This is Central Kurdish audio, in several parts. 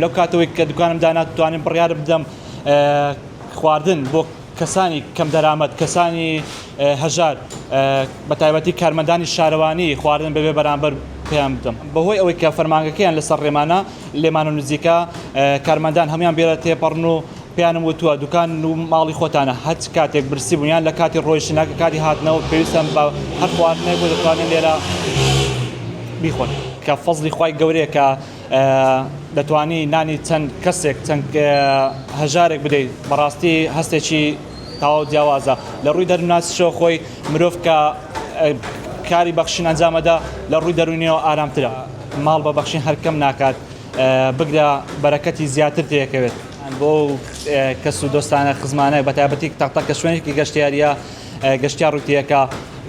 لەو کاتەوەی کە دوکانم دانا توانم بڕیار بدەم خواردن بۆ کەسانی کەم دەرامەت کەسانی هەژار بە تایبەتی کارمەندانی شارەوانی خواردن بەبێ بەرامبەر پێیان بدەم بەهۆی ئەوەی کە فەرمانگەکەیان لەسەر ڕێمانە لێمان و نزیکە کارمەندان هەمویان بێرە تێپەڕن و پیانم وتووە دوکان و ماڵی خۆتانە هەچ کاتێک برسی بوویان لە کاتی ڕۆیشتنەکە کاتی هاتنەوە پێویستم بە هەر خواردنێک بۆ دەتوانن لێرە بیخۆن کە فەزلی خوای گەورەیە کە دەتوانی نانی چەند کەسێک چەند هەژارێک بدەیت بەڕاستی هەستێکی تاوا جیاوازە لە ڕووی دەروناسیشەوە خۆی مرۆڤ کە کاری بەخشین ئەنجامەدا لە ڕووی دەرونیەوە ئارامترە ماڵ بە بەخشین هەرکەم ناکات بگرە بەرەکەتی زیاتر تێکەوێت بۆ کەس و دۆستانە خزمانە بە تایبەتی تەقتە کە شوێنێکی گەشتیاریە گەشتیار ڕوتیەکە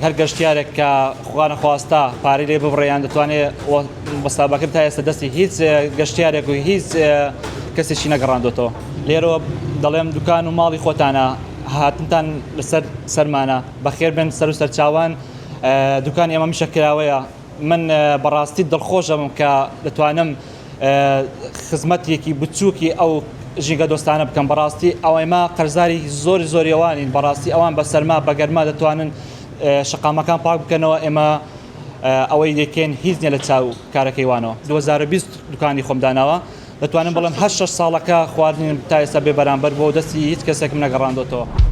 هەر گەشتیارێک کە خوا نەخواستا پارەی لێ ببڕێیان دەتوانێت وەستابەکەم تا ئێستا دەستی هیچ گەشتیارێک و هیچ کەسێکی نەگەڕاندۆتەوە لێرەوە دەڵێم دوکان و ماڵی خۆتانە هاتنتان لەسەر سەرمانە بەخێر بن سەر و سەرچاوان دوکان ئێمە میشەکراوەیە من بەڕاستی دڵخۆشم کە دەتوانم خزمەتێکی بچووکی ئەو ژینگە دۆستانە بکەم بەڕاستی ئەو ئێمە قەرزاری زۆریەوانین بەڕاستی ئەوان بە سەرما بە گەرما دەتوانن شقامەکان پاک بکەنەوە ئێمە ئەوەی دەکەین هیچ نیە لە چاو کارەکەیوانەوە 2020 دوکانی خۆم داناوە دەتوانم بڵێم 8 ساڵەکە خواردنیم تا ئێستا بێ بەرامبەر بۆ دەستی هیچ کەسێکم نەگەڕاندۆتەوە.